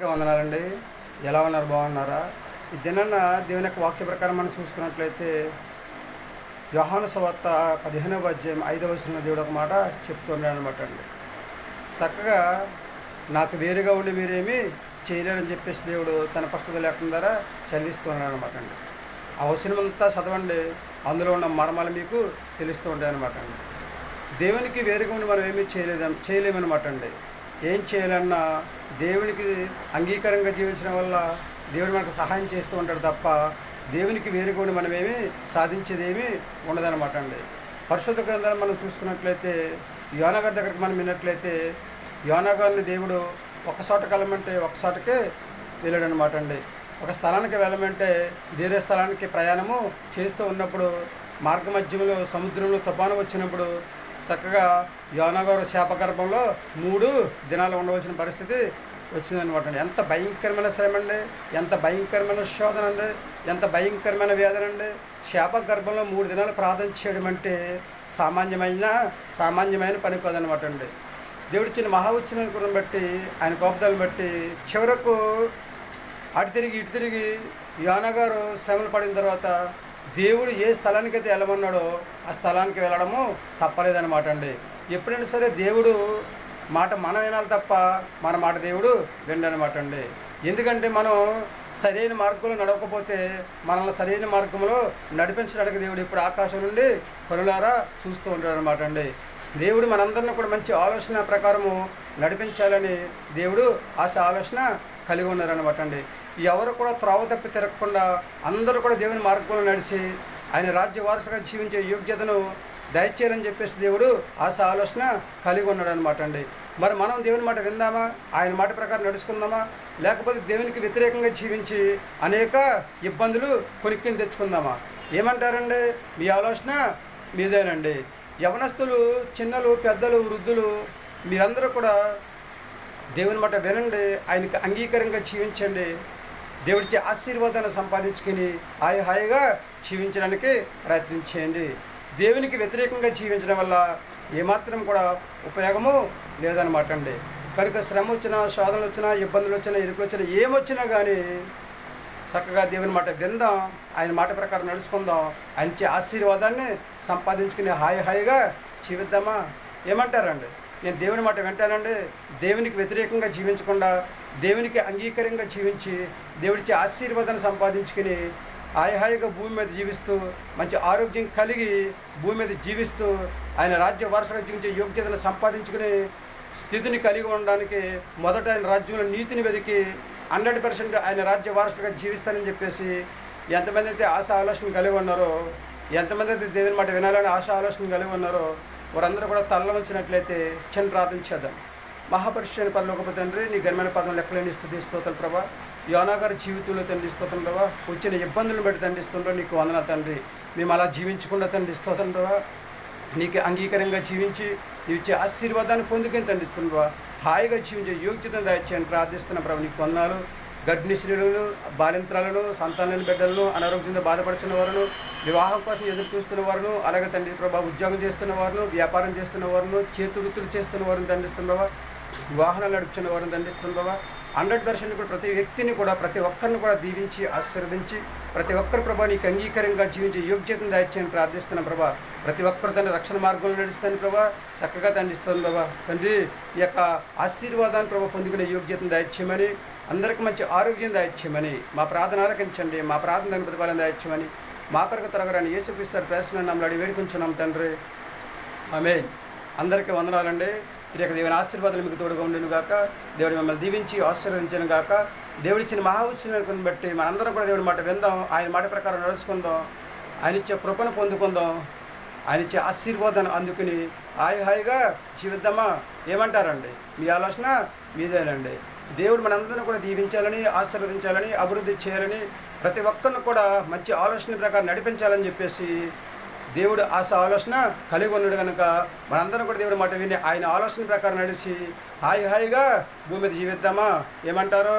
వందనాలండి. ఎలా ఉన్నారు? బాగున్నారా? ఈ దినాన దేవుని యొక్క వాక్య ప్రకారం మనం చూసుకున్నట్లయితే యోహాను సువార్త 15వ అధ్యాయం 5వ వచనంలో దేవుడు ఒక మాట చెప్తున్నాడు అనమాట అండి. చక్కగా నాకు వేరుగా ఉండి మీరేమీ చేయలేరని చెప్పేసి దేవుడు తన పరిశుద్ధ లేఖనం ద్వారా చదివిస్తున్నాడు అనమాట అండి. ఆ వచనం అంతా చదవండి, అందులో ఉన్న మర్మాలు మీకు తెలుస్తూ ఉంటాయి అనమాట అండి. దేవునికి వేరుగా ఉండి మనం ఏమీ చేయలేమన్నమాట అండి. ఏం చేయాలన్నా దేవునికి అంగీకారంగా జీవించడం వల్ల దేవుడు మనకు సహాయం చేస్తూ ఉంటాడు తప్ప దేవునికి వేరుకొని మనం ఏమీ సాధించేది ఏమీ ఉండదన్నమాట అండి. పరిశుద్ధ గ్రంథాన్ని మనం చూసుకున్నట్లయితే యోనా గారి దగ్గరికి మనం విన్నట్లయితే యోనా గారిని దేవుడు ఒక చోటకి వెళ్ళమంటే ఒక చోటకే వెళ్ళాడు అనమాట అండి. ఒక స్థలానికి వెళ్ళమంటే వేరే స్థలానికి ప్రయాణము చేస్తూ ఉన్నప్పుడు మార్గ మధ్యంలో సముద్రంలో తుఫాను వచ్చినప్పుడు చక్కగా యోనా గారు శాపగర్భంలో 3 దినాలు ఉండవలసిన పరిస్థితి వచ్చిందనమాట అండి. ఎంత భయంకరమైన శ్రమ అండి, ఎంత భయంకరమైన శోధన అండి, ఎంత భయంకరమైన వేదన అండి. శాపగర్భంలో 3 దినాలు ప్రార్థన చేయడం అంటే సామాన్యమైన పని కాదనమాట అండి. దేవుడిచ్చిన మహాఉచ్చిన గుణం బట్టి ఆయన కోపదాలను బట్టి చివరకు అటు తిరిగి ఇటు తిరిగి యోనా గారు శ్రమలు పడిన తర్వాత దేవుడు ఏ స్థలానికైతే వెళ్ళమన్నాడో ఆ స్థలానికి వెళ్ళడము తప్పలేదన్నమాట అండి. ఎప్పుడైనా సరే దేవుడు మాట మనం వినాలి తప్ప మన మాట దేవుడు వినడనమాట అండి. ఎందుకంటే మనం సరైన మార్గంలో నడవకపోతే మనల్ని సరైన మార్గంలో నడిపించడానికి దేవుడు ఇప్పుడు ఆకాశం నుండి కనులారా చూస్తూ ఉంటాడు అనమాట అండి. దేవుడు మనందరినీ కూడా మంచి ఆలోచన ప్రకారము నడిపించాలని దేవుడు ఆలోచన కలిగి ఉన్నారనమాట అండి. ఎవరు కూడా త్రోవ తప్పి తిరగకుండా అందరూ కూడా దేవుని మార్గంలో నడిచి ఆయన రాజ్య వారసుగా జీవించే యోగ్యతను దయచేయాలని చెప్పేసి దేవుడు ఆలోచన కలిగి ఉన్నాడు అనమాట అండి. మరి మనం దేవుని మాట విందామా? ఆయన మాట ప్రకారం నడుచుకుందామా? లేకపోతే దేవునికి వ్యతిరేకంగా జీవించి అనేక ఇబ్బందులు కొనుక్కొని తెచ్చుకుందామా? ఏమంటారండి? మీ ఆలోచన మీదేనండి. యవనస్తులు, చిన్నలు, పెద్దలు, వృద్ధులు మీరందరూ కూడా దేవుని మాట వినండి, ఆయనకి అంగీకారంగా జీవించండి, దేవుడిచ్చే ఆశీర్వాదాన్ని సంపాదించుకుని హాయిగా జీవించడానికి ప్రయత్నించేయండి. దేవునికి వ్యతిరేకంగా జీవించడం వల్ల ఏమాత్రం కూడా ఉపయోగము లేదనమాట అండి. కనుక శ్రమ వచ్చినా, శోధనలు వచ్చినా, ఇబ్బందులు వచ్చినా, ఇరుకులు వచ్చినా, ఏమొచ్చినా కానీ చక్కగా దేవుని మాట విందాం, ఆయన మాట ప్రకారం నడుచుకుందాం, ఆయనచ్చే ఆశీర్వాదాన్ని సంపాదించుకుని హాయిగా జీవిద్దామా? ఏమంటారండి? నేను దేవుని మాట వింటానండి. దేవునికి వ్యతిరేకంగా జీవించకుండా దేవునికి అంగీకారంగా జీవించి దేవుడిచ్చే ఆశీర్వాదాన్ని సంపాదించుకుని హాయిగా భూమి మీద జీవిస్తూ మంచి ఆరోగ్యం కలిగి భూమి మీద జీవిస్తూ ఆయన రాజ్య వారసుగా జీవించే యోగ్యతను సంపాదించుకునే స్థితిని కలిగి ఉండడానికి మొదట ఆయన రాజ్యంలో నీతిని వెతికి 100% ఆయన రాజ్య వారసుగా జీవిస్తానని చెప్పేసి ఎంతమంది అయితే ఆలోచన కలిగి ఉన్నారో, ఎంతమంది అయితే దేవుని మాట వినాలని ఆలోచన కలిగి ఉన్నారో వారందరూ కూడా తల్ల వచ్చినట్లయితే చిన్న ప్రార్థన చేద్దాం. మహాపరిశుద్ధుడైన పరలోకపు తండ్రి, నీ ఘనమైన పదం లెక్కలేని స్తుతిస్తోత్రం ప్రభా. యోనా గారి జీవితంలో తండ్రి స్తోత్రం ప్రభా. వచ్చిన ఇబ్బందులను బట్టి తండ్రి స్తోత్రం, నీకు వందనాలు తండ్రి. మేము అలా జీవించకుండా తండ్రి స్తోత్రం ప్రభా, నీకు అంగీకారంగా జీవించి నీవు ఇచ్చే ఆశీర్వాదాన్ని పొందుకొని తండ్రి స్తోత్రం ప్రభా, హాయిగా జీవించే యోగ్యతను దయచేయని ప్రార్థిస్తున్న ప్రభా. నీకు వందనాలు. గర్భిణీ స్త్రీలను, బాలింత్రాలను, సంతానలేని బిడ్డలను, అనారోగ్యంతో బాధపడుతున్న వారును, వివాహం కోసం ఎదురు చూస్తున్న వారును, అలాగే తండ్రి ప్రభా ఉద్యోగం చేస్తున్న వారును, వ్యాపారం చేస్తున్న వారును, చేతి వృత్తులు చేస్తున్న వారిని దండిస్తున్న ప్రభా, వాహనాలు నడుపుతున్న వారిని దండిస్తున్న ప్రభా. 100% కూడా ప్రతి వ్యక్తిని కూడా ప్రతి ఒక్కరిని కూడా దీవించి ఆశీర్వదించి ప్రతి ఒక్కరి ప్రభా నీకు అంగీకారంగా జీవించే యోగ్యతను దయచేయని ప్రార్థిస్తున్న ప్రభా. ప్రతి ఒక్కరు తండ్రి రక్షణ మార్గంలో నడుస్తాను ప్రభా, చక్కగా దండిస్తుంది ప్రభా. తండ్రి ఈ యొక్క ఆశీర్వాదాన్ని ప్రభా పొందుకునే యోగ్యతను దయచేయమని, అందరికీ మంచి ఆరోగ్యం దయచేయమని, మా ప్రార్థన ఆలకించండి, మా ప్రార్థన ప్రతిఫలం దయచేయమని, మా కొరకు త్వరగానే యేసుక్రీస్తు ప్రశ్న నమ్మలాడి వేడుకుంటున్నాం తండ్రి. ఆమేన్. అందరికీ వందనాలండి. ఈ యొక్క దేవుని ఆశీర్వాదాలు మీకు తోడుగా ఉండను గాక. దేవుడు మిమ్మల్ని దీవించి ఆశీర్వదించను గాక. దేవుడిచ్చిన మహాఉచ్చిని బట్టి మనందరం కూడా దేవుడి మాట విందాం, ఆయన మాట ప్రకారం నడుచుకుందాం, ఆయన ఇచ్చే కృపను పొందుకుందాం, ఆయన ఇచ్చే ఆశీర్వాదాన్ని అందుకుని హాయిగా జీవిద్దామా? ఏమంటారండి? మీ ఆలోచన మీదేనండి. దేవుడు మనందరినీ కూడా దీవించాలని, ఆశీర్వదించాలని, అభివృద్ధి చేయాలని, ప్రతి ఒక్కరిని కూడా మంచి ఆలోచన ప్రకారం నడిపించాలని చెప్పేసి దేవుడు ఆలోచన కలిగి ఉన్నాడు. కనుక మనందరం కూడా దేవుడి మాట విని ఆయన ఆలోచన ప్రకారం నడిచి హాయిగా భూమి మీద జీవిద్దామా? ఏమంటారు?